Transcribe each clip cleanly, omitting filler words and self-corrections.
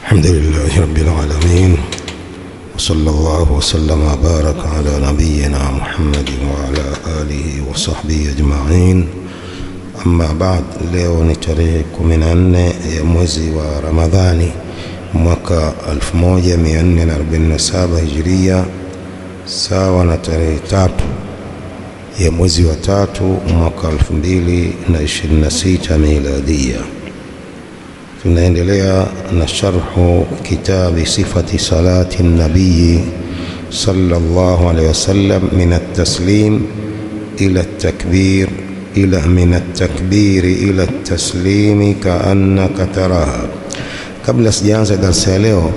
الحمد لله رب العالمين، وصلى الله وسلم وبارك على نبينا محمد وعلى آله وصحبه أجمعين. أما بعد، leo ni tarehe 14 ya mwezi wa Ramadhani mwaka 1447 Hijria, sawa na tarehe 3 ya mwezi wa 3 mwaka 2026 Miladia. Tunaendelea na sharhu kitabi sifati salati nabii sallallahu alayhi wasallam min at-taslim ila at-takbir min at-takbir ila at-taslim kaannaka taraha. Kabla sijaanza darasa leo,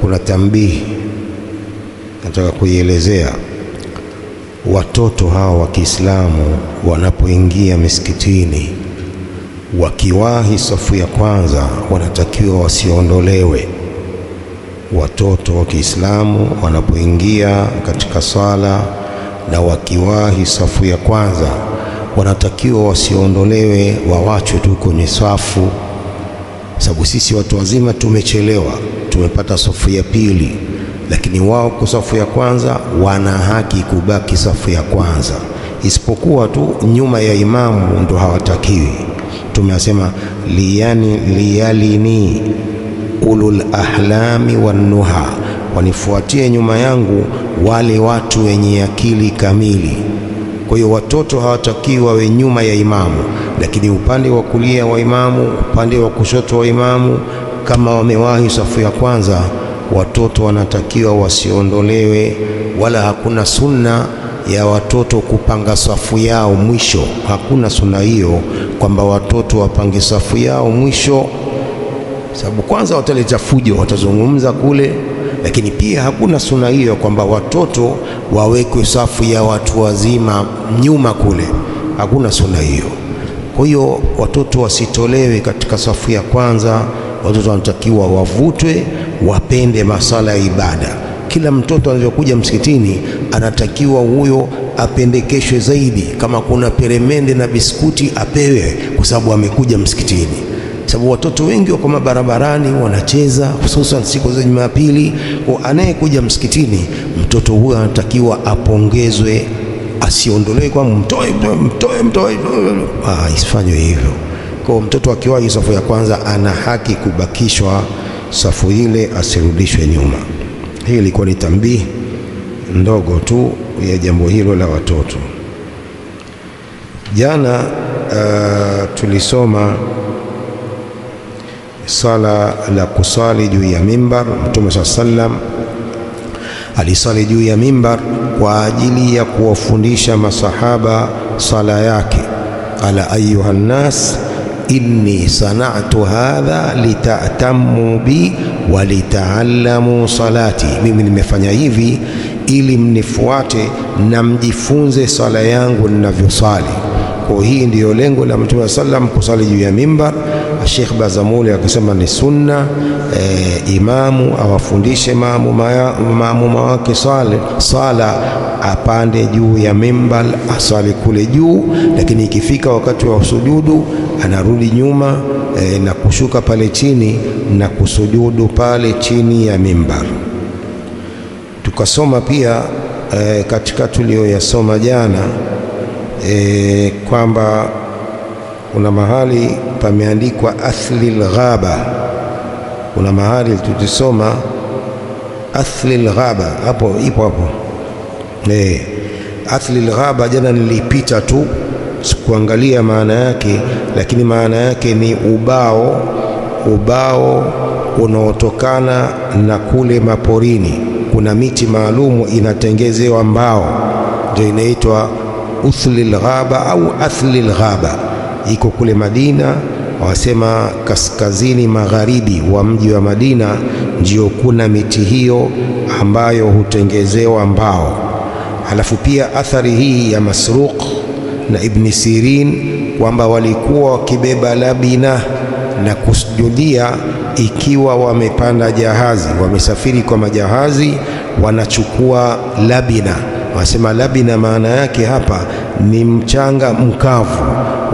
kuna tambihi nataka kuielezea. Watoto hawa wa Kiislamu wanapoingia misikitini, wakiwahi safu ya kwanza, wanatakiwa wasiondolewe. Watoto wa Kiislamu wanapoingia katika sala na wakiwahi safu ya kwanza, wanatakiwa wasiondolewe, wawachwe tu kwenye safu, sababu sisi watu wazima tumechelewa, tumepata safu ya pili, lakini wao kwa safu ya kwanza wana haki kubaki safu ya kwanza, isipokuwa tu nyuma ya imamu ndo hawatakiwi. Tumesema liyalini ulul ahlami wan nuha, wanifuatie nyuma yangu wale watu wenye akili kamili. Kwa hiyo watoto hawatakiwi wawe nyuma ya imamu, lakini upande wa kulia wa imamu, upande wa kushoto wa imamu, kama wamewahi safu ya kwanza, watoto wanatakiwa wasiondolewe. Wala hakuna sunna ya watoto kupanga safu yao mwisho. Hakuna sunna hiyo kwamba watoto wapange safu yao mwisho, sababu kwanza wataleta fujo, watazungumza kule. Lakini pia hakuna sunna hiyo kwamba watoto wawekwe safu ya watu wazima nyuma kule. Hakuna sunna hiyo. Kwa hiyo watoto wasitolewe katika safu ya kwanza. Watoto wanatakiwa wavutwe, wapende masala ya ibada. Kila mtoto anapokuja msikitini anatakiwa huyo apendekeshwe zaidi. Kama kuna peremende na biskuti apewe, kwa sababu amekuja msikitini. Sababu watoto wengi wako barabarani wanacheza, hususan siku za Jumapili. Kwa anayekuja msikitini, mtoto huyo anatakiwa apongezwe, asiondolewe kwa mtoe. Isifanywe hivyo. Kwa mtoto akiwahi safu ya kwanza ana haki kubakishwa safu ile, asirudishwe nyuma. Hii ilikuwa ni tambihi ndogo tu ya jambo hilo la watoto. Jana tulisoma sala la kusali juu ya mimbar. Mtume sallam alisali juu ya mimbar kwa ajili ya kuwafundisha masahaba sala yake. Ala ayuha nnas inni sana'tu hadha lita'tammu bi wa lita'allamu salati, mimi nimefanya hivi ili mnifuate na mjifunze sala yangu ninavyosali. Kwa hii ndiyo lengo la Mtume sallam, kusali juu ya mimbar. Sheikh Bazamuli akasema ni sunna imamu awafundishe maamuma wake sala, apande juu ya mimbar asali kule juu, lakini ikifika wakati wa sujudu anarudi nyuma na kushuka pale chini na kusujudu pale chini ya mimbar. Tukasoma pia katika tuliyoyasoma jana kwamba kuna mahali pameandikwa athlil ghaba. Kuna mahali tulisoma athlil ghaba, hapo ipo hapo. Athlil ghaba jana nilipita tu, sikuangalia maana yake, lakini maana yake ni ubao unaotokana na kule maporini. Kuna miti maalumu inatengezewa mbao, ndio inaitwa uthlil ghaba au athlil ghaba. Iko kule Madina, wasema kaskazini magharibi wa mji wa Madina ndio kuna miti hiyo ambayo hutengezewa mbao. Halafu pia athari hii ya Masruq na Ibn Sirin kwamba walikuwa wakibeba labina na kusujudia ikiwa wamepanda jahazi, wamesafiri kwa majahazi, wanachukua labina. Wanasema labina maana yake hapa ni mchanga mkavu.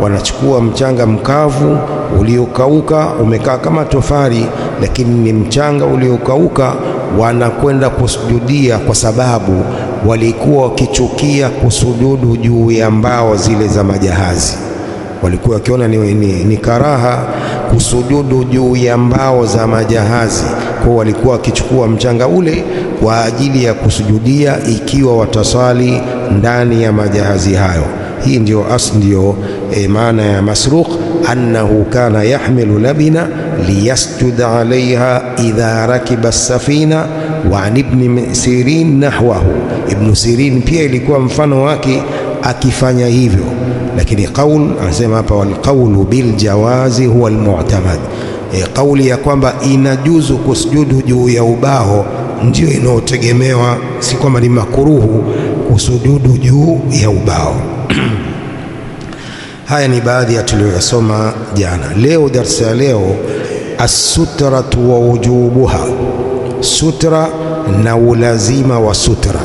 Wanachukua mchanga mkavu uliokauka, umekaa kama tofali, lakini ni mchanga uliokauka, wanakwenda kusujudia, kwa sababu walikuwa wakichukia kusujudu juu ya mbao zile za majahazi. Walikuwa wakiona ni karaha kusujudu juu ya mbao za majahazi, kwa walikuwa wakichukua mchanga ule kwa ajili ya kusujudia ikiwa watasali ndani ya majahazi hayo. Hii ndio maana ya masruq, annahu kana yahmilu labina liyasjuda alaiha idha rakiba as-safina. Wa an ibn Sirin nahwahu, Ibn Sirin pia ilikuwa mfano wake akifanya hivyo, lakini qaul anasema hapa, wal qawlu bil jawazi huwa al mu'tamad. Kauli ya kwamba inajuzu kusujudu juu ya ubao ndio inayotegemewa, si kwamba ni makuruhu kusujudu juu ya ubao. Haya ni baadhi ya tuliyosoma jana. Leo darasa ya leo, as-sutratu wa wujubuha, sutra na ulazima wa sutra.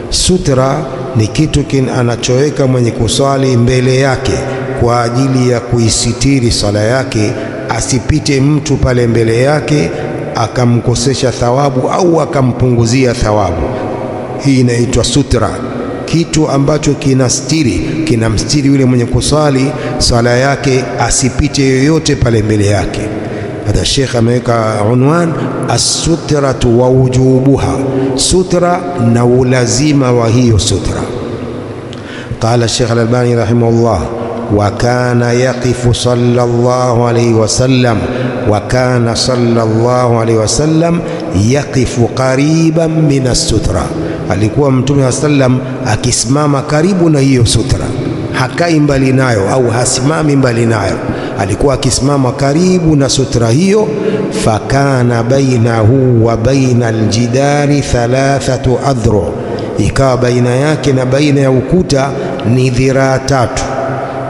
Sutra ni kitu anachoweka mwenye kuswali mbele yake kwa ajili ya kuisitiri sala yake, asipite mtu pale mbele yake akamkosesha thawabu au akampunguzia thawabu. Hii inaitwa sutra, kitu ambacho kinamstiri yule mwenye kusali sala yake, asipite yoyote pale mbele yake. Hata Sheikh ameweka unwan, as-sutratu wa wujubuha, sutra na ulazima wa hiyo sutra. Qala Sheikh Al-Albani rahimahullah, wa kana yaqifu sallallahu alayhi wasallam, wa kana sallallahu alayhi wasallam yaqifu qariban min as-sutra. Alikuwa Mtume wa sallam akisimama karibu na hiyo sutra, hakai mbali nayo au hasimami mbali nayo, alikuwa akisimama karibu na sutra hiyo. Fakana bainahu wa baina aljidari thalathatu adhru, ikawa baina yake na baina ya ukuta ni dhiraa 3,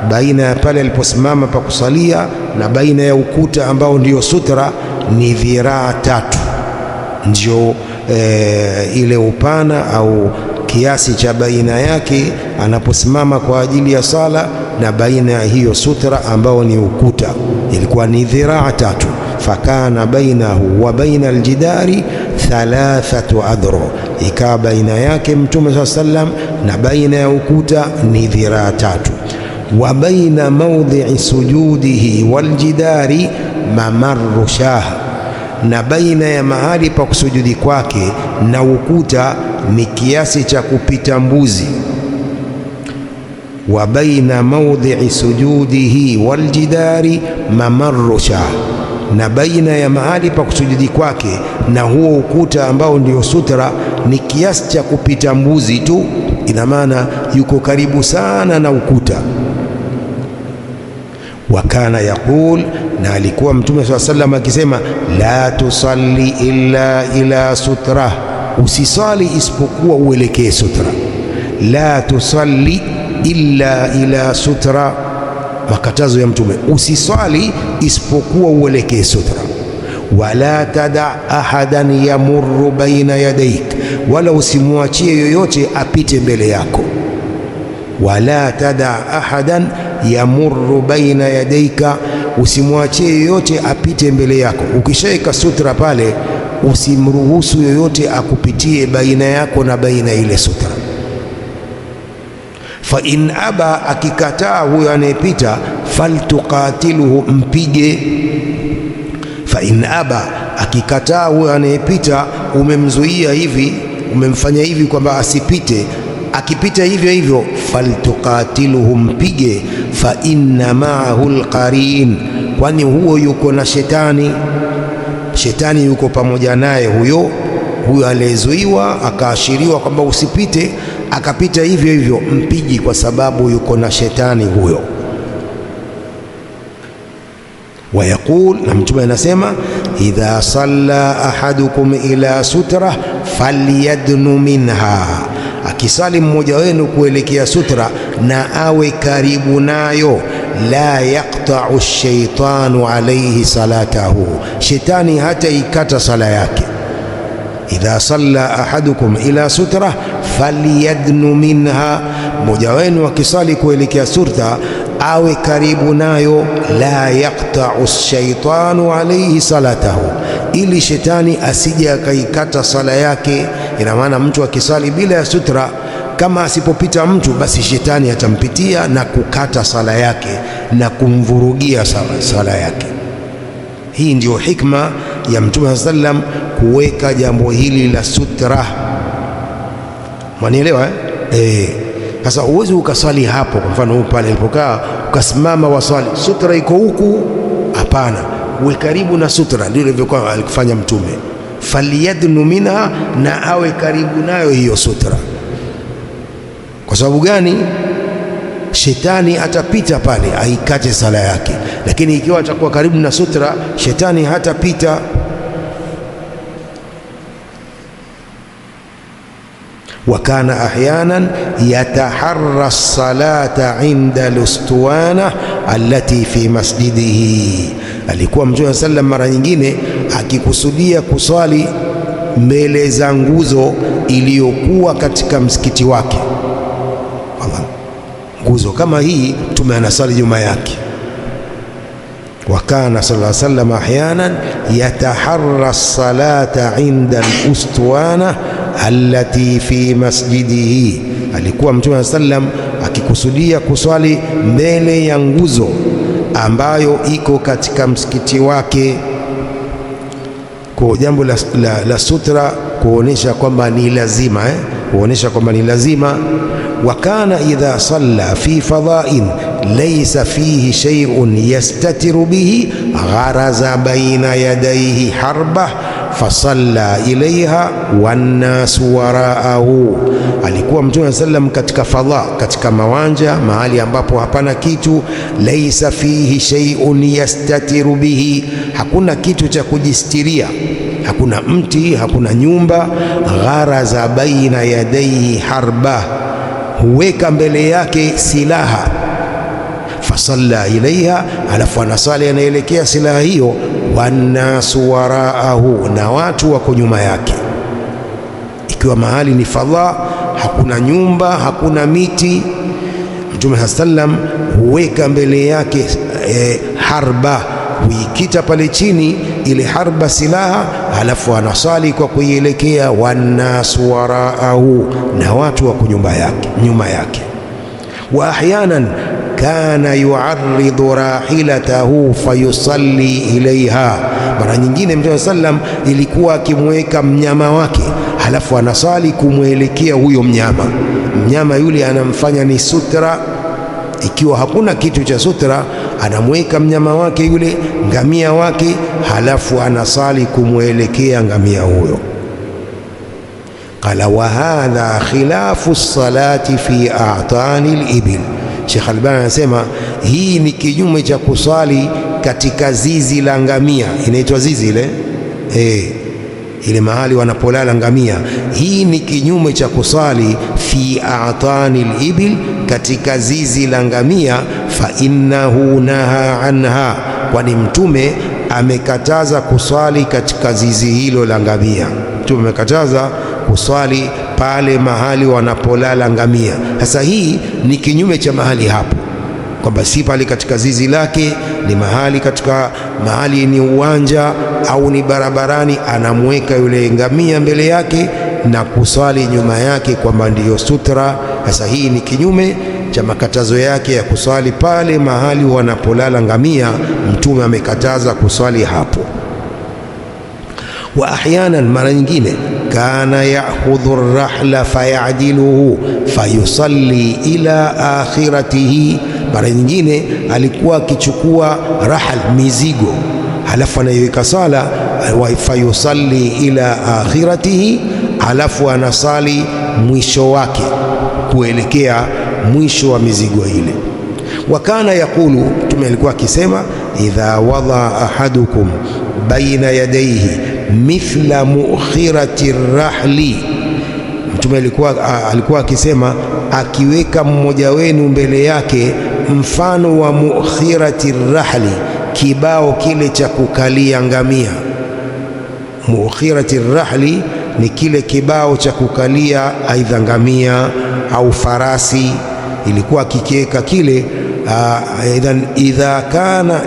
baina ya pale aliposimama pa kusalia na baina ya ukuta ambao ndio sutra ni dhiraa 3, ndio ile upana au kiasi cha baina yake anaposimama kwa ajili ya sala na baina ya hiyo sutra ambao ni ukuta, ilikuwa ni dhiraa 3. Fakana bainahu wa baina aljidari thalathatu adhru, ikawa baina yake Mtume SAW sallam na baina ya ukuta ni dhiraa 3. Wa baina mawdhi'i sujudihi waljidari mamarru shah, na baina ya mahali pa kusujudi kwake na ukuta ni kiasi cha kupita mbuzi. Wa baina mawdhi'i sujudihi waljidari mamarru shah, na baina ya mahali pa kusujudi kwake na huo ukuta ambao ndio sutra ni kiasi cha kupita mbuzi tu, ina maana yuko karibu sana na ukuta. Wa kana yaqul, na alikuwa Mtume SAW sallam akisema, la tusalli illa ila sutra, usisali isipokuwa uelekee sutra. La tusalli illa ila sutra, makatazo ya Mtume, usisali isipokuwa uelekee sutra. Wala tada ahadan yamurru baina yadayk, wala usimwachie yoyote apite mbele yako. Wala tada ahadan yamurru baina yadayka, usimwachie yoyote apite mbele yako. Ukishaika sutra pale, usimruhusu yoyote akupitie baina yako na baina ile sutra. Fa in aba, akikataa huyo anayepita, faltuqatiluhu, mpige. Fa in aba, akikataa huyo anayepita, umemzuia hivi, umemfanya hivi kwamba asipite, akipita hivyo hivyo, faltuqatiluhu, mpige. Fa inna ma'ahu alqarin, kwani huo yuko na shetani, shetani yuko pamoja naye huyo aliyezuiwa, akaashiriwa kwamba usipite, akapita hivyo hivyo, mpigi, kwa sababu yuko na shetani huyo. Wayaqul, na Mtume anasema, idha salla ahadukum ila sutra falyadnu minha, akisali mmoja wenu kuelekea sutra na awe karibu nayo. La yaqta'u ash-shaytanu alayhi salatahu, shetani hata ikata sala yake. Idha salla ahadukum ila sutra falyadnu minha, mmoja wenu akisali kuelekea sutra awe karibu nayo, la yaqta'u shaitanu alayhi salatahu, ili shetani asije akaikata sala yake. Ina maana mtu akisali bila ya sutra, kama asipopita mtu, basi shetani atampitia na kukata sala yake na kumvurugia sala yake. Hii ndio hikma ya Mtume sallam kuweka jambo hili la sutra. Mwanielewa Sasa uwezi ukaswali hapo, kwa mfano pale alipokaa ukasimama waswali, sutra iko huku. Hapana, uwe karibu na sutra. Ndio ilivyokuwa alikufanya Mtume, faliyadnu minha, na awe karibu nayo hiyo sutra. Kwa sababu gani? Shetani atapita pale aikate sala yake, lakini ikiwa atakuwa karibu na sutra, shetani hatapita. وكان أحيانا يتحرى الصلاة عند الأسطوانة التي في مسجده. alikuwa Mtume sallam mara nyingine akikusudia kuswali mbele za nguzo iliyokuwa katika msikiti wake. Nguzo kama hii Mtume anasali nyuma yake. وكان صلى الله عليه وسلم أحيانا يتحرى الصلاة عند الأسطوانة allati fi masjidihi. Alikuwa Mtume sallam akikusudia kuswali mbele ya nguzo ambayo iko katika msikiti wake. Kwa jambo la sutra kuonesha kwamba ni lazima kuonesha kwamba ni lazima. Wa kana idha salla fi fadha'in laysa fihi shay'un yastatiru bihi gharaza baina yadayhi harbah fasalla ilaiha wannasu waraahu. Alikuwa Mtume sallam katika fadha, katika mawanja, mahali ambapo hapana kitu, laisa fihi shay'un yastatiru bihi, hakuna kitu cha kujistiria, hakuna mti, hakuna nyumba. Gharaza baina yadayhi harba, huweka mbele yake silaha. Fasalla ilaiha, alafu anasali anaelekea silaha hiyo. Wannasu waraahu, na watu wako nyuma yake. Ikiwa mahali ni fadha, hakuna nyumba, hakuna miti, Mtume sallam huweka mbele yake harba, huikita pale chini ile harba, silaha, halafu anasali kwa kuielekea. Wannasu waraahu, na watu wako nyuma yake. Wa ahyanan kana yu'arridu rahilatahu fayusalli ilaiha, mara nyingine Mtume sallam ilikuwa akimweka mnyama wake, halafu anasali kumwelekea huyo mnyama yule anamfanya ni sutra. Ikiwa hakuna kitu cha sutra, anamweka mnyama wake yule, ngamia wake, halafu anasali kumwelekea ngamia huyo. Qala wa hadha khilafu salati fi a'tani al-ibil. Sheikh Albani anasema hii ni kinyume cha kuswali katika zizi la ngamia. Inaitwa zizi ile mahali wanapolala ngamia. Hii ni kinyume cha kuswali fi a'tani al-ibil, katika zizi la ngamia. Fa innahu naha anha, kwani Mtume amekataza kuswali katika zizi hilo la ngamia. Mtume amekataza kuswali pale mahali wanapolala ngamia. Sasa hii ni kinyume cha mahali hapo, kwamba si pale katika zizi lake, ni mahali katika mahali ni uwanja au ni barabarani, anamweka yule ngamia mbele yake na kuswali nyuma yake, kwamba ndiyo sutra. Sasa hii ni kinyume cha makatazo yake ya kuswali pale mahali wanapolala ngamia. Mtume amekataza kuswali hapo. Wa ahyanan, mara nyingine, kana ya'khudhu ar-rahla fayadiluhu fayusalli ila akhiratihi. Mara nyingine alikuwa akichukua rahal, mizigo, halafu anaiweka sala, fayusalli ila akhiratihi, halafu anasali mwisho wake, kuelekea mwisho wa mizigo ile. Wa kana yaqulu, Mtume alikuwa akisema, idha wada ahadukum baina yadayhi mithla mukhirati rahli. Mtume alikuwa akisema, akiweka mmoja wenu mbele yake mfano wa mukhirati rahli, kibao kile cha kukalia ngamia. Mukhirati rahli ni kile kibao cha kukalia aidha ngamia au farasi. Ilikuwa akikiweka kile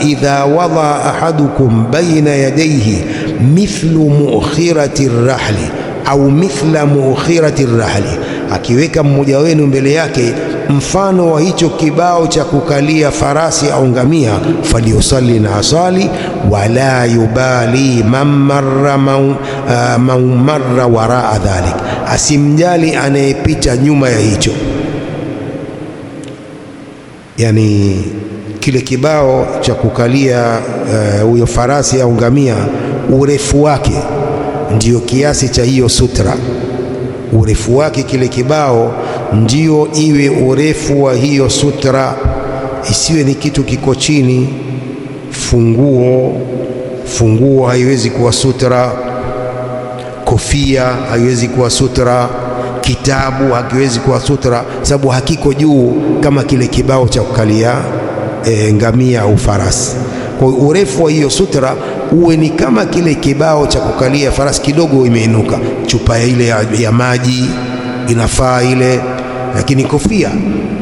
idha wada ahadukum baina yadayhi mithlu mu'khirati rahli au mithla mu'khirati rahli, akiweka mmoja wenu mbele yake mfano wa hicho kibao cha kukalia farasi au ngamia, falyusalli, na asali, wala yubali man marra waraa dhalik, asimjali anayepita nyuma ya hicho. Yani kile kibao cha kukalia huyo farasi au ngamia, urefu wake ndiyo kiasi cha hiyo sutra. Urefu wake kile kibao ndio iwe urefu wa hiyo sutra, isiwe ni kitu kiko chini. Funguo haiwezi kuwa sutra, kofia haiwezi kuwa sutra, kitabu hakiwezi kuwa sutra, sababu hakiko juu kama kile kibao cha kukalia ngamia au farasi. Kwa urefu wa hiyo sutra uwe ni kama kile kibao cha kukalia farasi, kidogo imeinuka. Chupa ile ya maji inafaa ile, lakini kofia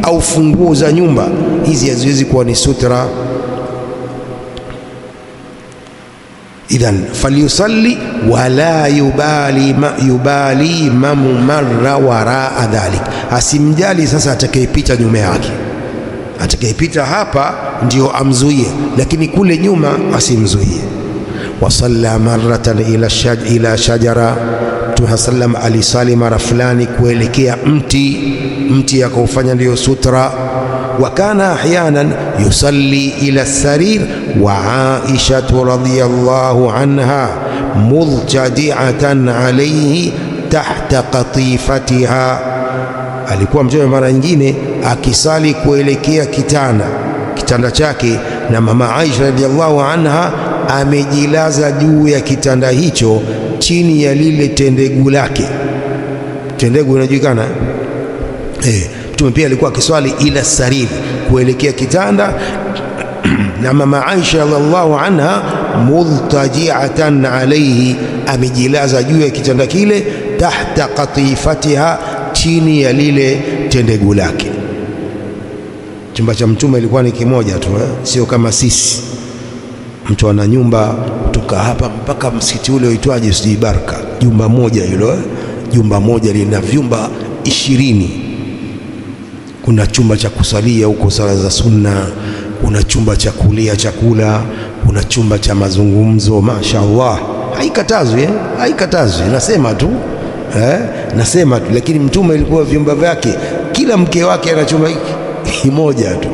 au funguo za nyumba hizi haziwezi kuwa ni sutra. Idhan falyusalli wala yubali man marra waraa dhalik, asimjali sasa atakayepita nyuma yake. Atakayepita hapa ndio amzuie, lakini kule nyuma asimzuie. Wasalla marratan ila shajara, Mtume sallam alisali mara fulani kuelekea mti akaufanya ndio sutra. Wa kana ahyanan yusalli ila sarir wa Aisha radhiyallahu anha mudjadi'atan alayhi tahta qatifatiha, alikuwa Mtume mara nyingine akisali kuelekea kitanda chake, na mama Aisha radhiyallahu anha amejilaza juu ya kitanda hicho chini ya lile tendegu lake. Tendegu inajulikana Mtume pia alikuwa akiswali ila sariri, kuelekea kitanda na mama Aisha radhiallahu anha multaji'atan alayhi, amejilaza juu ya kitanda kile, tahta qatifatiha, chini ya lile tendegu lake. Chumba cha Mtume ilikuwa ni kimoja tu, sio kama sisi mtu ana nyumba kutoka hapa mpaka msikiti ule uitwaje, sijui Baraka, jumba moja hilo, jumba moja lina vyumba 20. Kuna chumba cha kusalia huko sala za sunna, kuna chumba cha kulia chakula, kuna chumba cha mazungumzo. Mashaallah, haikatazwi haikatazwi, nasema tu, lakini Mtume ilikuwa vyumba vyake, kila mke wake ana chumba kimoja tu,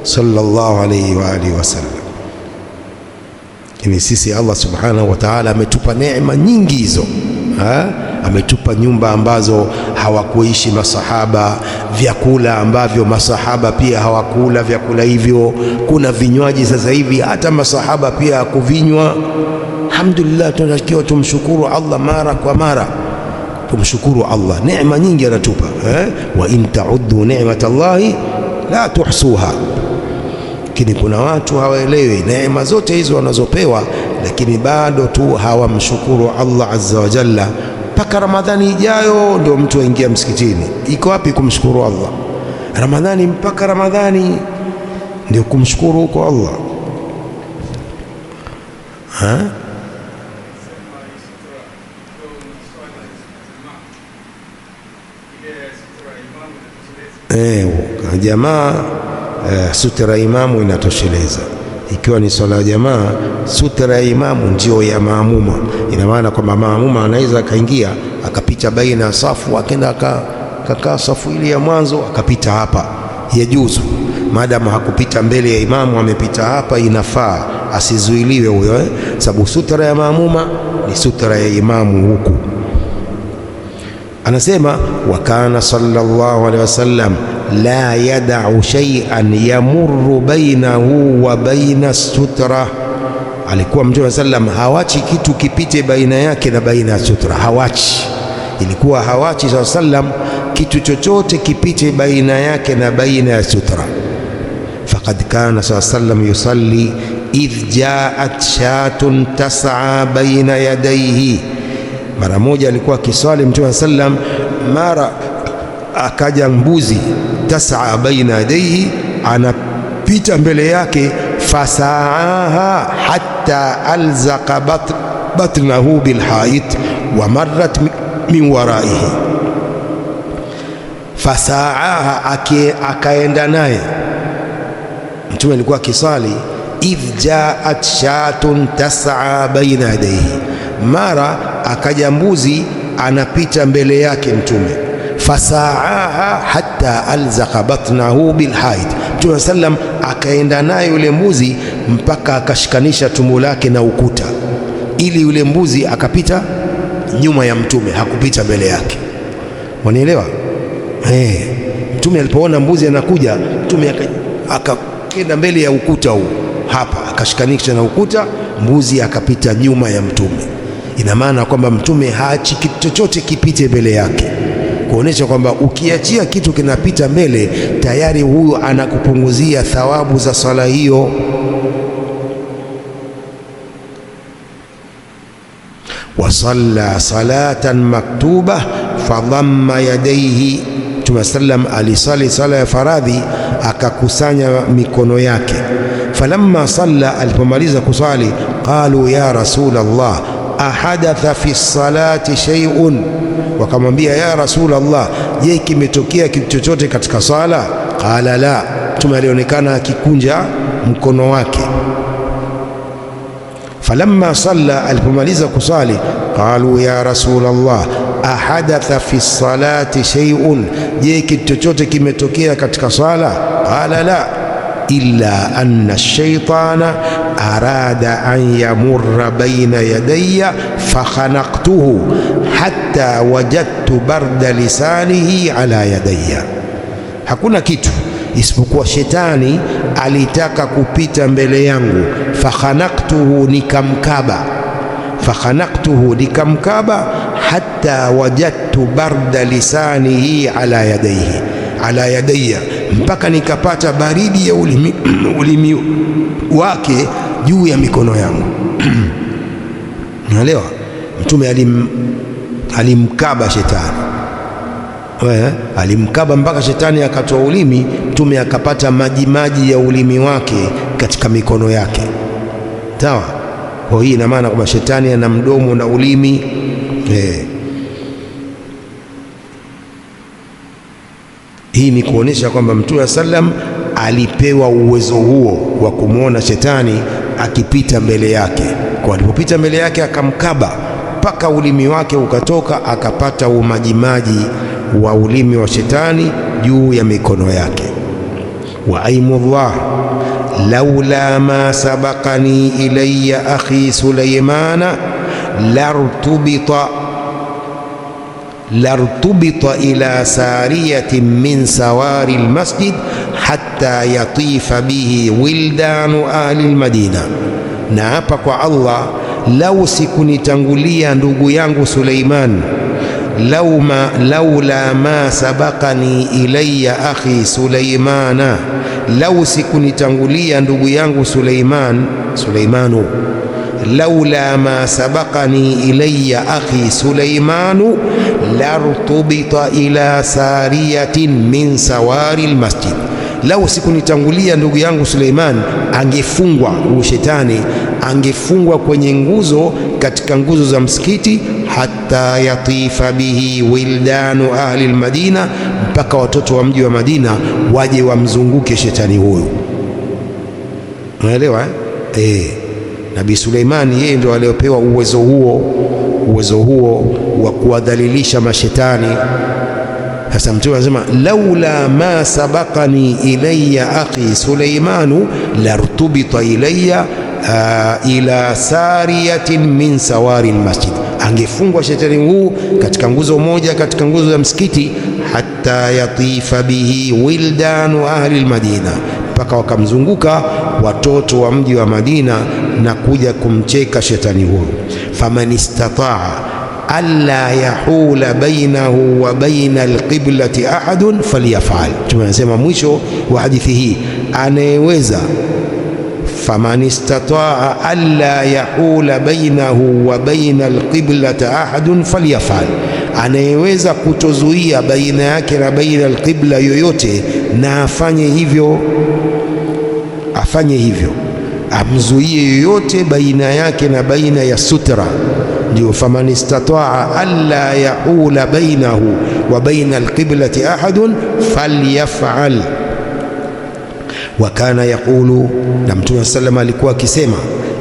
sallallahu alayhi wa alihi wasallam. Lakini sisi Allah subhanahu wa ta'ala ametupa neema nyingi hizo, ametupa nyumba ambazo hawakuishi masahaba, vyakula ambavyo masahaba pia hawakula vyakula hivyo. Kuna vinywaji sasa hivi hata masahaba pia hakuvinywa. Alhamdulillah, tunatakiwa tumshukuru Allah mara kwa mara, tumshukuru Allah, neema nyingi anatupa. Wa in ta'uddu ni'matallahi la tuhsuha. Lakini kuna watu hawaelewi neema zote hizo wanazopewa, lakini bado tu hawamshukuru Allah azza wa jalla. Mpaka Ramadhani ijayo ndio mtu aingia msikitini. Iko wapi kumshukuru Allah? Ramadhani mpaka Ramadhani ndio kumshukuru huko Allah. Jamaa sutra imamu inatosheleza. Ikiwa ni swala ya jamaa, sutra ya imamu ndio ya maamuma. Ina maana kwamba maamuma anaweza akaingia akapita baina ya safu, akaenda akakaa safu ile ya mwanzo akapita hapa, yajuzu, maadamu hakupita mbele ya imamu, amepita hapa, inafaa, asizuiliwe huyo, sababu sutra ya maamuma ni sutra ya imamu huku. Anasema wa kana sallallahu alaihi wasallam la yada'u shay'an yamurru bainahu wa baina sutra, alikuwa Mtume sallam hawachi kitu kipite baina yake na baina ya sutra, hawachi. Ilikuwa hawachi sallam kitu chochote kipite baina yake na baina ya sutra. Faqad kana sallam yusalli idh ja'at shatun tas'a baina yadayhi, mara moja alikuwa akiswali Mtume sallam, mara akaja mbuzi, tas'a baina yadayhi, anapita mbele yake, fasaaha hatta alzaqa batnahu bilhait wa marrat min waraihi. Fasaaha, akaenda naye. Mtume alikuwa akisali, idh jaat shatun tas'a baina yadayhi, mara akaja mbuzi anapita mbele yake Mtume. Fasaaha hatta alzaqa batnahu bilhait, Mtume sallam akaenda naye yule mbuzi mpaka akashikanisha tumbo lake na ukuta, ili yule mbuzi akapita nyuma ya Mtume, hakupita mbele yake. Wanaelewa? Mtume alipoona mbuzi anakuja, Mtume akaenda mbele ya ukuta huu hapa, akashikanisha na ukuta, mbuzi akapita nyuma ya Mtume. Ina maana kwamba Mtume haachi kitu chochote kipite mbele yake, kuonesha kwamba ukiachia kitu kinapita mbele, tayari huyu anakupunguzia thawabu za swala hiyo. Wasalla salatan maktuba fadhamma yadayhi, Mtume sallam alisali sala ya faradhi akakusanya mikono yake. Falamma salla, alipomaliza kusali, qalu ya Rasulullah ahadatha fi salati shay'un, wakamwambia ya Rasulullah, je, kimetokea kitu chochote katika sala? Qala la, Mtume alionekana akikunja mkono wake. Falamma salla, alipomaliza kusali, qalu ya Rasulullah ahadatha fi salati shay'un, je, kitu chochote kimetokea katika sala? Qala la, illa anna ash-shaytana arada an yamurra baina yadayya fakhanaqtuhu hatta wajadtu barda lisanihi ala yadayya. Hakuna kitu isipokuwa shetani alitaka kupita mbele yangu, fakhanaqtuhu, nikamkaba, hatta wajadtu barda lisanihi ala yadayya, mpaka nikapata baridi ya ulimi wake juu ya mikono yangu. Unaelewa? Mtume alimkaba shetani, alimkaba mpaka shetani akatoa ulimi. Mtume akapata maji ya ulimi wake katika mikono yake. Sawa? Kwa hii ina maana kwamba shetani ana mdomo na ulimi. Hii ni kuonesha kwamba Mtume sallam alipewa uwezo huo wa kumwona shetani akipita mbele yake. Kwa alipopita mbele yake akamkaba mpaka ulimi wake ukatoka, akapata umajimaji wa ulimi wa shetani juu ya mikono yake. Wa aimullah laula ma sabaqani ilayya akhi Sulaymana lartubita ila sariyatin min sawari almasjid hatta yatifa bihi wildanu ahli almadina. Na hapa kwa Allah, lau sikunitangulia ndugu yangu Suleiman, laula ma sabaqani ilayya akhi Suleimana, lau sikunitangulia ndugu yangu Suleimanu, laula ma sabaqani ilayya akhi Suleimanu lartubita ila sariyatin min sawari almasjid, lau sikunitangulia ndugu yangu Suleiman, angefungwa huyu shetani, angefungwa kwenye nguzo katika nguzo za msikiti, hatta yatifa bihi wildanu ahli almadina, mpaka watoto wa mji wa Madina waje wamzunguke shetani huyu. Unaelewa? Nabii Suleimani yeye ndio aliyopewa uwezo huo wa kuwadhalilisha mashetani. Sasa Mtume anasema laula ma sabaqani ilayya akhi Suleimanu lartubita ilayya ila sariyatin min sawari almasjid, angefungwa shetani huu katika nguzo moja katika nguzo za msikiti, hatta yatifa bihi wildanu ahli almadina, mpaka wakamzunguka watoto wa mji wa Madina na kuja kumcheka shetani huyo. Faman istataa alla yahula bainahu wa baina alqiblati ahadun falyafal. Tunasema mwisho wa hadithi hii, anayeweza, faman istataa alla yahula bainahu wa baina alqiblati ahadun falyafal, anayeweza kutozuia baina yake na baina alqibla yoyote na afanye hivyo, amzuie yoyote baina yake na baina ya sutra. Ndio faman istataa alla yahula bainahu wa baina alqiblati ahadun falyaf'al. Wa kana yaqulu, na Mtume sallallahu alikuwa akisema,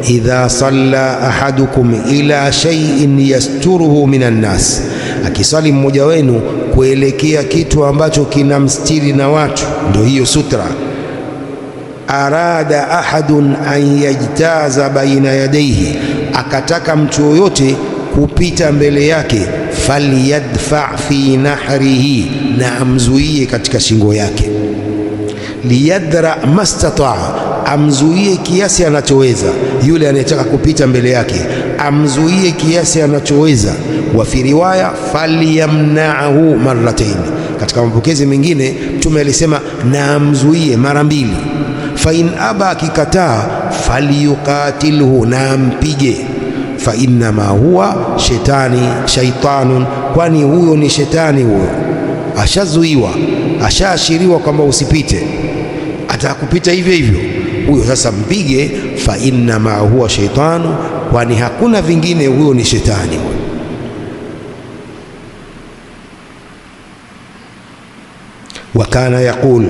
idha salla ahadukum ila shay'in yasturuhu minan nas, akisali mmoja wenu kuelekea kitu ambacho kinamstiri na watu, ndio hiyo sutra. Arada ahadun an yajtaza baina yadayhi, akataka mtu yoyote kupita mbele yake, falyadfa fi nahrihi, na amzuie katika shingo yake. Liyadra mastataa, amzuie kiasi anachoweza. Yule anayetaka kupita mbele yake amzuie kiasi anachoweza. Wa fi riwaya falyamna'hu marratayn, katika mapokezi mengine Mtume alisema na amzuie mara mbili. Fa in aba, akikataa, falyuqatilhu, na ampige. Fa innama huwa shaitanun, kwani huyo ni shetani. Huyo ashazuiwa, ashaashiriwa kwamba usipite, atakupita hivyo hivyo huyo. Sasa mpige. Fa innama huwa shaitanu, kwani hakuna vingine, huyo ni shetani. Wa kana yaqul,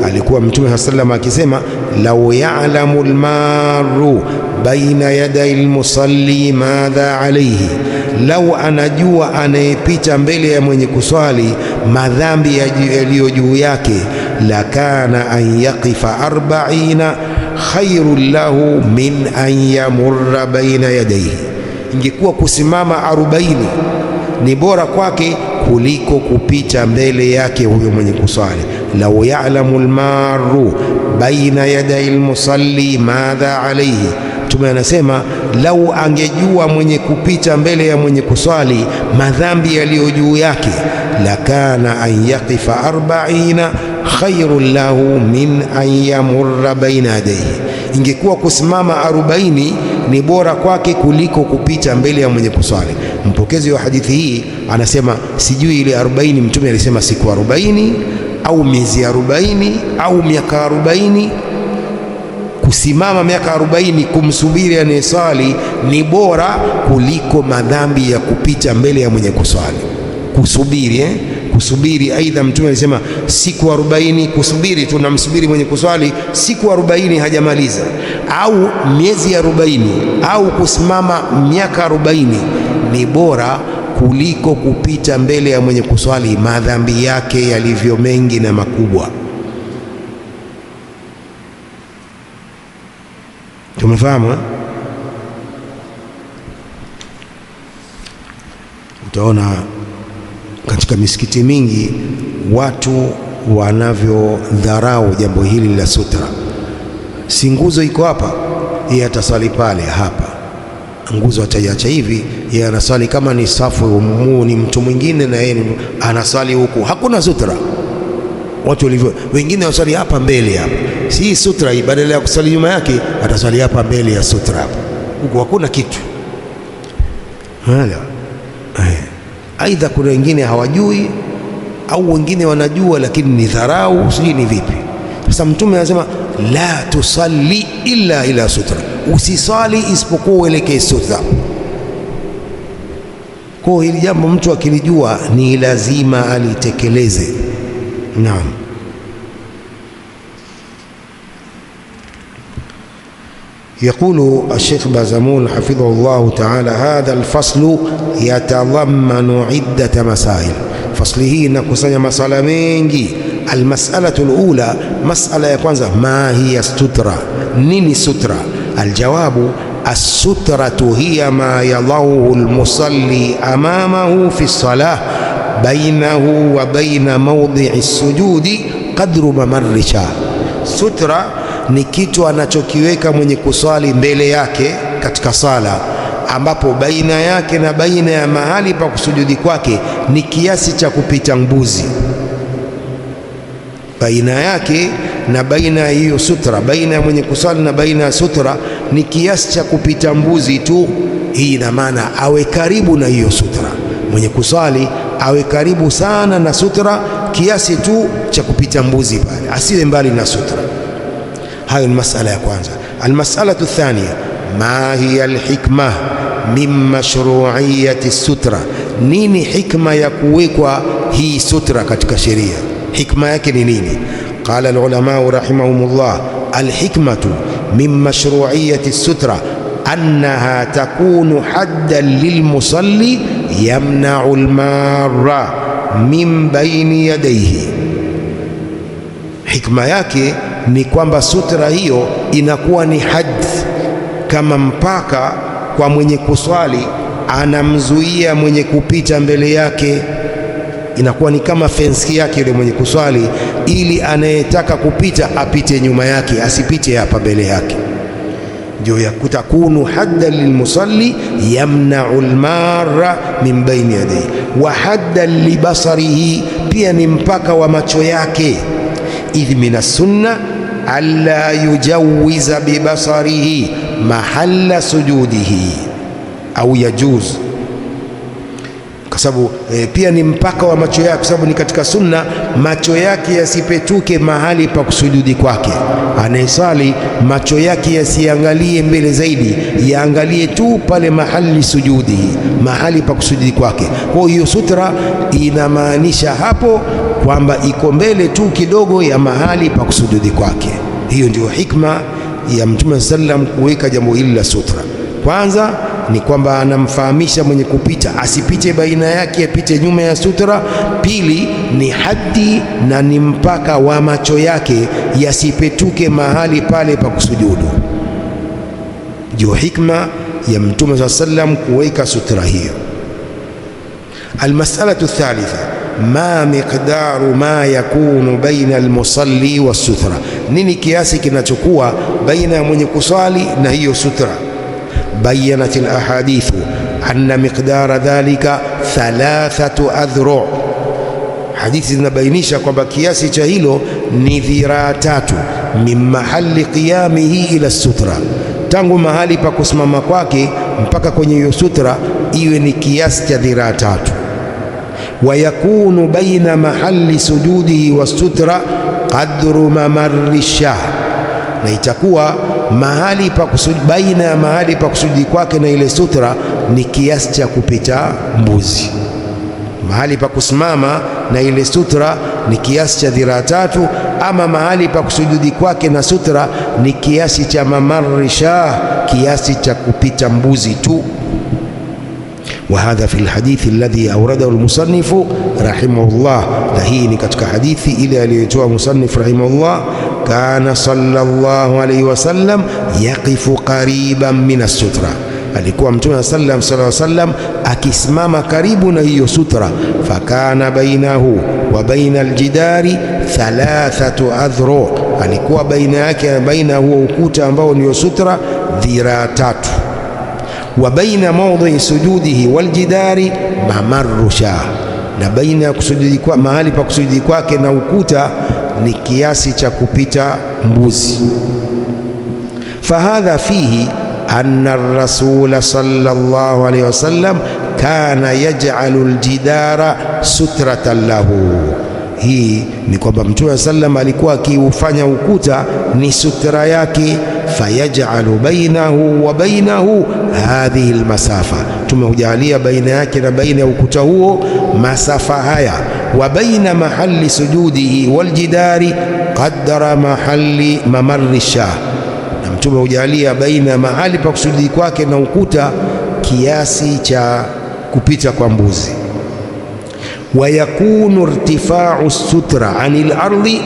alikuwa Mtume sallallahu akisema, law ya'lamu almaru baina yaday almusalli madha alayhi, lau anajua anayepita mbele ya mwenye kuswali madhambi yaliyo juu yake, la kana an yaqifa 40 khairul lahu min an yamurra baina yadayhi, ingekuwa kusimama 40 ni bora kwake kuliko kupita mbele yake huyo mwenye kuswali. Lau ya'lamu almaru baina yaday almusalli madha alayhi, Mtume anasema lau angejua mwenye kupita mbele ya mwenye kuswali madhambi yaliyo juu yake, la kana an yaqifa 40 khairun lahu min an yamurra baina yadayhi, ingekuwa kusimama 40 ni bora kwake kuliko kupita mbele ya mwenye kuswali. Mpokezi wa hadithi hii anasema sijui ile 40 Mtume alisema siku 40 au miezi 40 au miaka 40. Kusimama miaka 40 kumsubiri anayeswali ni bora kuliko madhambi ya kupita mbele ya mwenye kuswali. Kusubiri aidha Mtume alisema siku 40, kusubiri, tunamsubiri mwenye kuswali siku 40 hajamaliza, au miezi 40, au kusimama miaka 40 ni bora kuliko kupita mbele ya mwenye kuswali madhambi yake yalivyo mengi na makubwa. Tumefahamu? Utaona katika misikiti mingi watu wanavyodharau jambo hili la sutra. Si nguzo iko hapa, yeye ataswali pale hapa, nguzo ataiacha hivi, yeye anaswali kama ni safu ni mtu mwingine na yeye anaswali huku, hakuna sutra. Watu walivyo wengine waswali hapa mbele hapa, si sutra hii, badala ya kuswali nyuma yake ataswali hapa mbele ya sutra hapa, huku hakuna kitu. Aidha kuna wengine hawajui au wengine wanajua lakini ni dharau, sijui ni vipi. Sasa Mtume anasema la tusalli illa ila sutra, usiswali isipokuwa uelekee sutra. Kwa hili jambo mtu akilijua ni lazima alitekeleze. Naam. يقول الشيخ بازمول حفظه الله تعالى هذا الفصل يتضمن عدة مسائل. فصله نكسanya masala mengi. المسألة الأولى, مسألة ya kwanza, ما هي السترة, nini sutra? الجواب السترة هي ما يضعه المصلي أمامه في الصلاة بينه وبين موضع السجود قدر ممر شاء. Sutra ni kitu anachokiweka mwenye kuswali mbele yake katika sala, ambapo baina yake na baina ya mahali pa kusujudi kwake ni kiasi cha kupita mbuzi. Baina yake na baina ya hiyo sutra, baina ya mwenye kuswali na baina ya sutra ni kiasi cha kupita mbuzi tu. Hii ina maana awe karibu na hiyo sutra. Mwenye kuswali awe karibu sana na sutra kiasi tu cha kupita mbuzi pale, asiwe mbali na sutra. Hayo ni masala ya kwanza. Almas'alatu thaniya, ma hiya alhikma min mashru'iyyati sutra, nini hikma ya kuwekwa hii sutra katika sheria? Hikma yake ni nini? Qala alulama rahimahumullah, alhikmatu min mashru'iyyati sutra annaha takunu haddan lilmusalli yamna'u almarra min bayni yadayhi. Hikma yake ni kwamba sutra hiyo inakuwa ni hadd, kama mpaka kwa mwenye kuswali, anamzuia mwenye kupita mbele yake. Inakuwa ni kama fensi yake yule mwenye kuswali, ili anayetaka kupita apite nyuma yake, asipite hapa mbele yake. Ndio ya kutakunu haddan lilmusalli yamna'u almarra min bayni yadayhi, wa haddan libasarihi, pia ni mpaka wa macho yake. Idh min as-sunna alla yujawiza bibasarihi mahalla sujudihi au yajuz, kwa sababu pia ni mpaka wa macho yake, kwa sababu ni katika sunna macho yake yasipetuke mahali pa kusujudi kwake. Anayesali macho yake yasiangalie mbele zaidi, yaangalie tu pale mahali sujudihi, mahali pa kusujudi kwake. Kwa hiyo sutra inamaanisha hapo kwamba iko mbele tu kidogo ya mahali pa kusujudi kwake. Hiyo ndio hikma ya Mtume sallam kuweka jambo hili la sutra. Kwanza ni kwamba anamfahamisha mwenye kupita asipite baina yake, apite nyuma ya sutra. Pili ni haddi na ni mpaka wa macho yake yasipetuke mahali pale pa kusujudu. Ndio hikma ya Mtume sallam kuweka sutra hiyo. Almas'alatu thalitha, ma miqdaru ma yakunu baina almusalli wassutra, nini kiasi kinachokuwa baina ya mwenye kuswali na hiyo sutra? Bayanat alahadithu anna miqdara dhalika 3 adhru', hadithi zinabainisha kwamba kiasi cha hilo ni dhiraa 3, min mahali qiyamihi ila sutra, tangu mahali pa kusimama kwake mpaka kwenye hiyo sutra iwe ni kiasi cha dhiraa 3. Wa yakunu baina mahali sujudihi wassutra qadru mamarri shah, na itakuwa mahali pa kusudi, baina ya mahali pa kusudi kwake na ile sutra ni kiasi cha kupita mbuzi. Mahali pa kusimama na ile sutra ni kiasi cha dhiraa 3, ama mahali pa kusujudi kwake na sutra ni kiasi cha mamarri shah, kiasi cha kupita mbuzi tu. Wa hadha fi alhadithi alladhi awradahu almusannifu rahimahullah, na hii ni katika hadithi ile aliyotoa musannif rahimahullah. Kana sallallahu alayhi wasallam yaqifu qariban min as-sutra, alikuwa Mtume sallallahu alayhi wasallam akisimama karibu na hiyo sutra. Fakana bainahu wa baina aljidari 3 adhru, alikuwa baina yake na baina huo ukuta ambao ni sutra dhiraa 3. Wa baina mawdhi sujudihi waljidari mamarru shah, na baina ya kusujudi kwa mahali pa kusujudi kwake na ukuta ni kiasi cha kupita mbuzi. Fahadha fihi anna ar-rasul sallallahu alayhi wasallam kana yaj'alu al-jidara sutratan lahu, hii ni kwamba Mtume sallam alikuwa akiufanya ukuta ni sutra yake. Fayaj'alu bainahu wa bainahu hadhihi almasafa, tumehujalia baina yake na baina ya ukuta huo masafa haya. Wa baina mahali sujudihi waljidari qaddara mahali mamarri shah, na Mtume hujalia baina mahali pa kusujudi kwake na ukuta kiasi cha kupita kwa mbuzi. Wa yakunu irtifa'u sutra anil ardi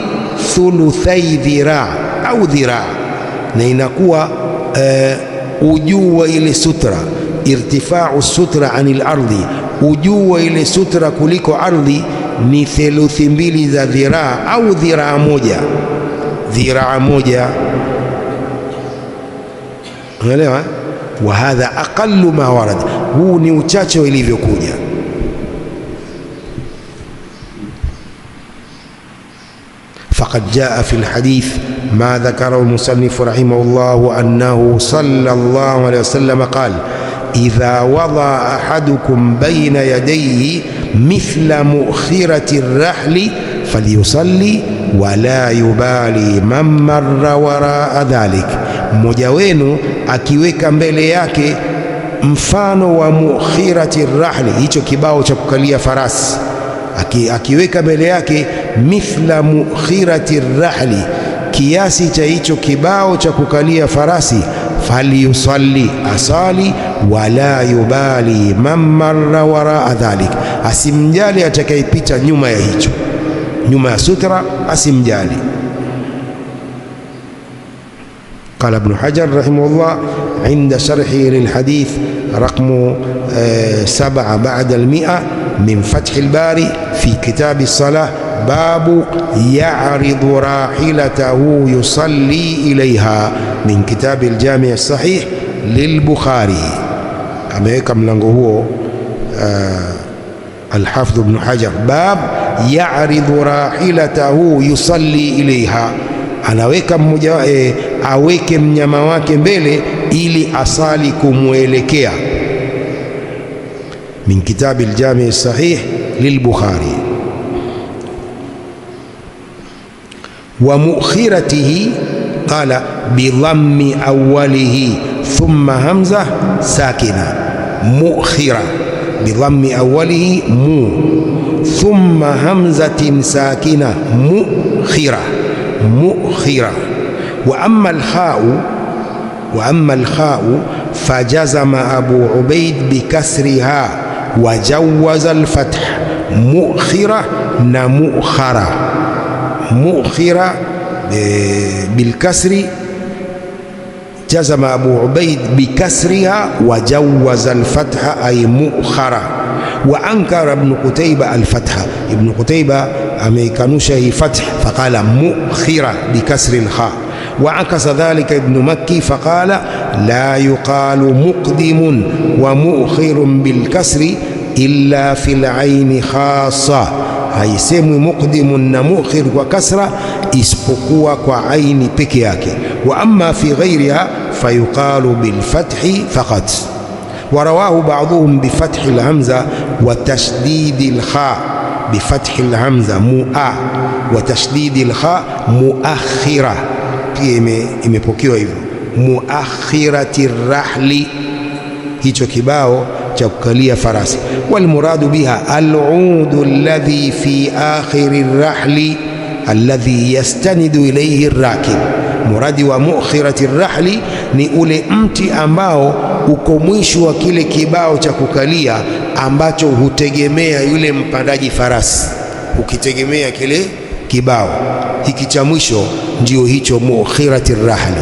thuluthai dhiraa au dhiraa, na inakuwa ujuu wa ile sutra, irtifa'u sutra anil ardi, ujuu wa ile sutra kuliko ardhi ni 2/3 za dhiraa au dhiraa moja. Unaelewa? Wa hadha aqallu ma warad, huu ni uchache wa ilivyokuja. فقد جاء في الحديث ما ذكره المصنف رحمه الله أنه صلى الله عليه وسلم قال: إذا وضع أحدكم بين يديه mithla mukhirati rahli falyusalli wala yubali man marra waraa dhalik, mmoja wenu akiweka mbele yake mfano wa mukhirati rahli, hicho kibao cha kukalia farasi, akiweka mbele yake mithla mukhirati rahli, kiasi cha hicho kibao cha kukalia farasi, falyusalli, asali, wala yubali man marra waraa dhalik, asimjali atakayepita nyuma ya hicho, nyuma ya sutra asimjali. قال ابن حجر رحمه الله عند شرحه للحديث رقم 7 بعد 100 من فتح الباري في كتاب الصلاة باب يعرض راحلته يصلي إليها من كتاب الجامع الصحيح للبخاري. ameweka mlango huo الحافظ ابن حجر باب يعرض راحلته يصلي إليها, anaweka mmoja aweke mnyama wake mbele ili asali kumwelekea. min kitabi al-jami' as-sahih lil-Bukhari. wa mukhiratihi qala bi dhammi awwalihi thumma hamza sakina, mukhira bi dhammi awwalihi mu thumma hamzatin sakina mukhira mukhira. وأما الخاء فجزم أبو عبيد بكسرها وجوز الفتح مؤخرة نمؤخرة, مؤخرة بالكسر جزم أبو عبيد بكسرها وجوز الفتح أي مؤخرة. وأنكر ابن قتيبة الفتح, ابن قتيبة أميكانوشه فتح فقال مؤخرة بكسر الخاء. وعكس ذلك ابن مكي فقال لا يقال مقدم ومؤخر بالكسر إلا في العين خاصة, haisemwi muqdimun na mukhir kwa kasra isipokuwa kwa aini peke yake. Wa amma fi ghayriha fayuqalu bil fathi faqat. ورواه بعضهم بفتح الهمزة وتشديد الخاء, بفتح الهمزة مؤ وتشديد الخاء مؤخرة, pia imepokewa hivyo muakhirati rahli, hicho kibao cha kukalia farasi. Walmuradu biha al'udu alladhi fi akhiri rahli alladhi yastanidu ilayhi arrakib, muradi wa muakhirati rahli ni ule mti ambao uko mwisho wa kile kibao cha kukalia ambacho hutegemea yule mpandaji farasi, ukitegemea kile kibao hiki cha mwisho ndio hicho muakhirati rahli,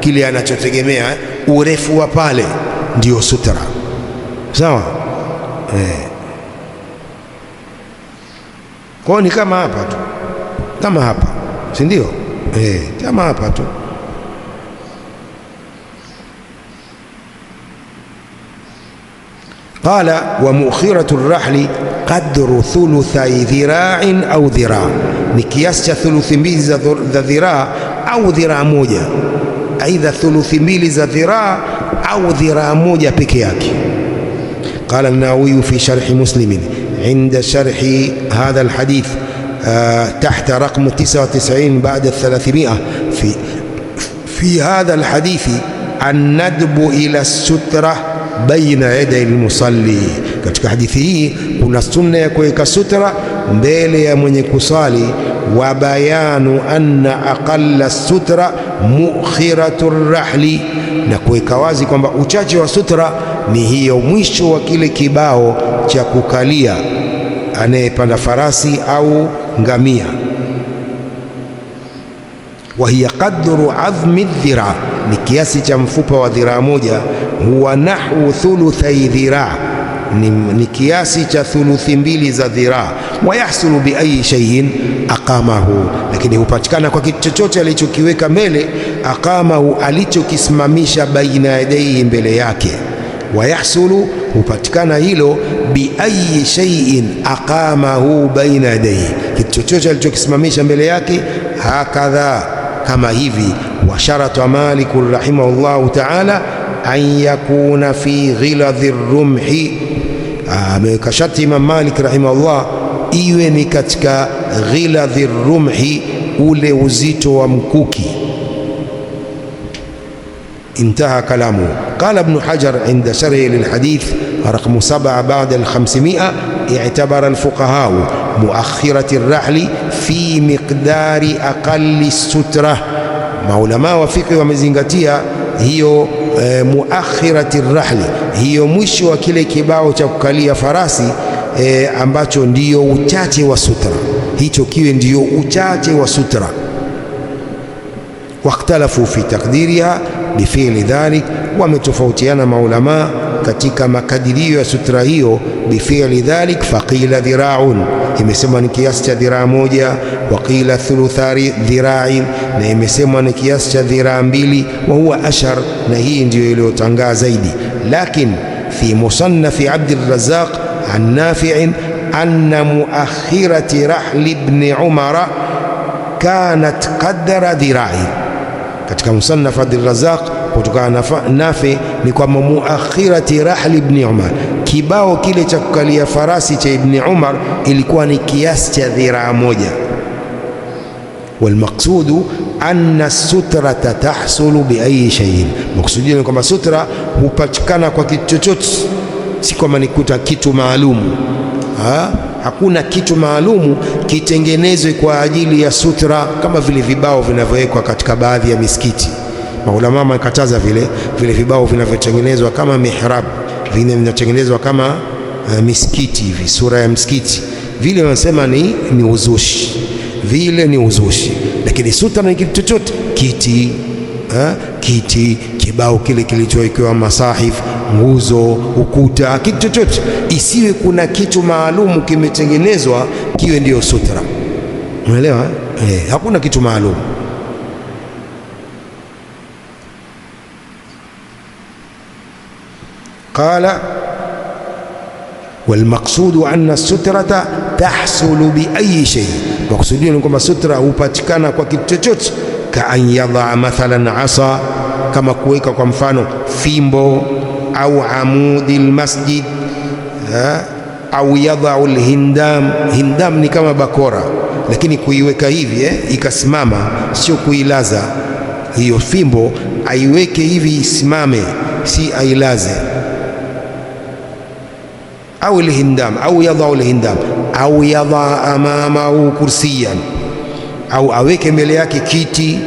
kile anachotegemea urefu wa pale ndio sutra. Sawa kwa ni kama hapa tu, kama hapa, si ndio? Kama hapa tu. قال ومؤخرة الرحل قدر ثلثي ذراع أو ذراع, ni kiasi cha thuluthi mbili za dhiraa au dhiraa moja, aidha thuluthi mbili za dhiraa au dhiraa moja peke yake. قال النووي في شرح مسلم عند شرح هذا الحديث تحت رقم 99 بعد 300 في هذا الحديث الندب إلى السترة baina yaday almusalli, katika hadithi hii kuna sunna ya kuweka sutra mbele ya mwenye kusali. Wa bayanu anna aqalla sutra mukhiratu rahli, na kuweka wazi kwamba uchache wa sutra ni hiyo mwisho wa kile kibao cha kukalia anayepanda farasi au ngamia. Wa hiya qadru azmi dhira, ni kiasi cha mfupa wa dhiraa moja. Huwa nahwu thuluthai dhiraa, ni kiasi cha thuluthi mbili za dhiraa. Wa yahsulu bi ayi shay'in aqamahu, lakini hupatikana kwa kitu chochote alichokiweka mbele. Aqamahu, alichokisimamisha baina yadayhi, mbele yake. Wa yahsulu, hupatikana hilo bi ayi shay'in aqamahu baina yadayhi, kitu chochote alichokisimamisha mbele yake. Hakadha, kama hivi. Wa sharata Malik rahimahullahu ta'ala an yakuna fi ghiladhi rumhi ameweka sharti Imam Malik rahimahullah iwe ni katika ghiladhi rumhi, ule uzito wa mkuki. انتهى كلامه. قال ابن حجر عند شرح للحديث رقم 7 بعد 500: اعتبر الفقهاء مؤخرة الرحل في مقدار أقل السترة. maulama wa fiqh wamezingatia hiyo muakhirati rahli, hiyo mwisho wa kile kibao cha kukalia farasi ambacho ndiyo uchache wa sutra, hicho kiwe ndiyo uchache wa sutra. Wakhtalafu fi takdiriha bifili dhalik, wametofautiana maulama katika makadirio ya sutra hiyo. Bifili dhalik, faqila dhira'un, imesema ni kiasi cha dhiraa moja. Waqila thuluthari dhira'in, na imesema ni kiasi cha dhiraa mbili. Wa huwa ashhar, na hii ndiyo iliyotangaa zaidi. Lakin fi musannafi Abdurrazzaq an Nafi'in anna muakhirati rahli ibn Umar kanat qadra dhira'i. Katika musannaf Abdurrazzaq kutokana na Nafi ni kwamba muakhirati rahli ibn Umar, kibao kile cha kukalia farasi cha Ibn Umar ilikuwa ni kiasi cha dhiraa moja. Walmaqsudu anna sutrata tahsulu bi ayi shay'in, maksudio ni kwamba sutra hupatikana kwa kitu chochote, si kwamba nikuta kitu maalumu. Hakuna kitu maalumu kitengenezwe kwa ajili ya sutra, kama vile vibao vinavyowekwa katika baadhi ya misikiti. Maulama wamekataza vile vibao vinavyotengenezwa kama mihrab, vile vinatengenezwa kama misikiti hivi, sura ya msikiti vile, wanasema ni uzushi, vile ni uzushi. Lakini sutra ni kitu chochote, kiti, kibao kile kilichowekewa masahif, nguzo, ukuta, kitu chochote, isiwe kuna kitu maalumu kimetengenezwa kiwe ndiyo sutra. Unaelewa? Hakuna kitu maalumu. قال والمقصود أن السترة تحصل بأي شيء, مقصودين ni kwamba sutra hupatikana kwa kitu chochote. Kaan yadha mathalan asa, kama kuweka kwa mfano fimbo, au amudi almasjid, au yadha alhindam. Hindam ni kama bakora, lakini kuiweka hivi ikasimama, sio kuilaza. Hiyo fimbo aiweke hivi isimame, si ailaze. Au alhindam, au yadha alhindam, au yadha amamahu kursiyan, au aweke mbele yake kiti.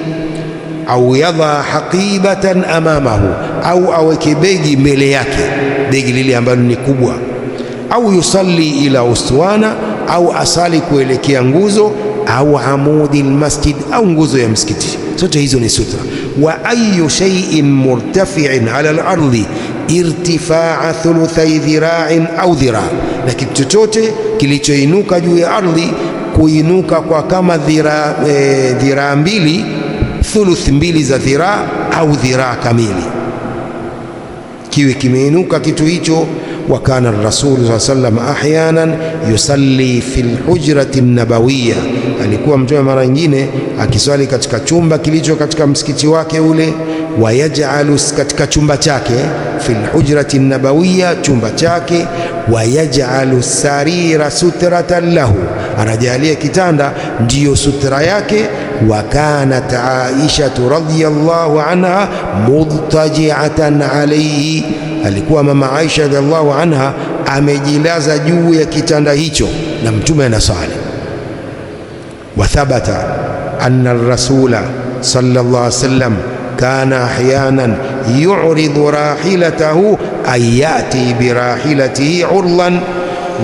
Au yadha haqibatan amamahu, au aweke begi mbele yake, begi lile ambalo ni kubwa. Au yusalli ila ustuana, au asali kuelekea nguzo. Au amudi almasjid, au nguzo ya msikiti. Zote hizo ni sutra. Wa ayu shay'in murtafi'in ala al-ardi irtifaa thuluthai dhira'in au dhira', na kitu chochote kilichoinuka juu ya ardhi, kuinuka kwa kama dhiraa mbili, thuluth mbili za dhiraa au dhiraa kamili, kiwe kimeinuka kitu hicho. Wa kana ar-rasul sallallahu alayhi wasallam ahyanan yusalli fil hujrati an-nabawiyya, alikuwa mtume mara nyingine akiswali katika chumba kilicho katika msikiti wake ule. Wayaj'alu, katika chumba chake, fil hujrati an-nabawiyya, chumba chake. Wayaj'alu sarira sutratan lahu, anajalia kitanda ndiyo sutra yake. Wa kanat Aisha radhiyallahu anha mudtaji'atan alayhi, alikuwa mama Aisha radhiallahu anha amejilaza juu ya kitanda hicho na mtume anasali. Wa thabata anna ar-rasula sallallahu alayhi wasallam kana ahyanan yu'ridu rahilatahu ay yati bi rahilatihi urlan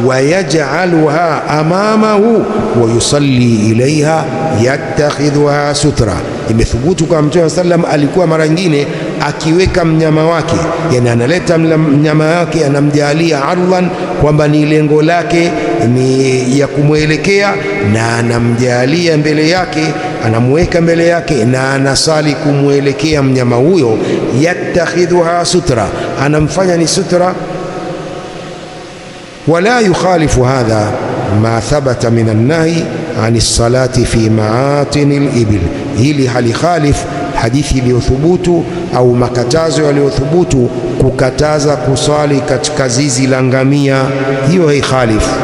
wa yaj'aluha amamahu wa yusalli ilayha yattakhidhuha sutra. Imethubutu kwa mtume sallam alikuwa mara nyingine akiweka mnyama wake, yani analeta mnyama wake anamjalia arlan, kwamba ni lengo lake ni ya kumwelekea, na anamjalia mbele yake, anamweka mbele yake na anasali kumwelekea mnyama huyo. Yattakhidhuha sutra, anamfanya ni sutra. Wala yukhalifu hadha ma thabata min an-nahi ani salati fi maatin al-ibil, hili halikhalif hadithi iliyothubutu au makatazo yaliyothubutu kukataza kuswali katika zizi la ngamia, hiyo haikhalifu.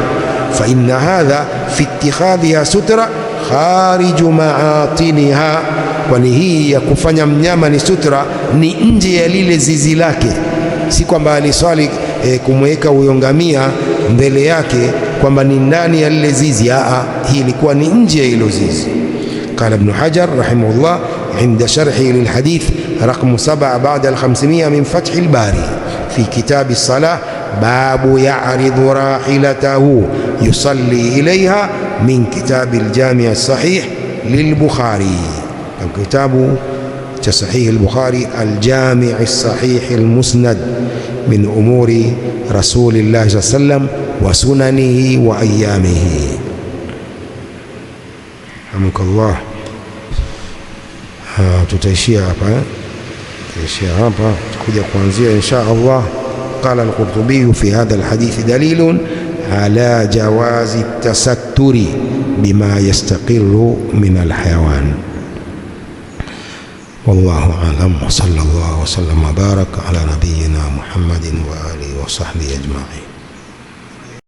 Fa inna hadha fi ittikhadhiha sutra khariju maatiniha, kwani hii ya kufanya mnyama ni sutra ni nje ya lile zizi lake, si kwamba aliswali kumweka huyo ngamia mbele yake kwamba ni ndani ya lile zizi. Hii ilikuwa ni nje ya hilo zizi. Qala Ibn Hajar rahimahullah inda sharhi lilhadith raqmu 7 ba'da al-500 min Fath al-Bari fi kitab as-salah babu ya'ridu rahilatahu yusalli ilayha min kitab al-Jami' as-Sahih lil-Bukhari, kitabu cha Sahih al-Bukhari al-Jami' as-Sahih al-Musnad min umuri Rasulillah sallallahu alayhi wasallam wa sunanihi wa ayyamihi. Hamdulillah. Tutaishia hapa, tutakuja kuanzia insha Allah. Qala al-Qurtubi fi hadha al-hadith dalilun ala jawazi at-tasatturi bima yastaqirru min al-hayawan. Wallahu a'lam wa sallallahu wa sallam wa baraka ala nabiyyina Muhammadin wa alihi wa sahbihi ajma'in.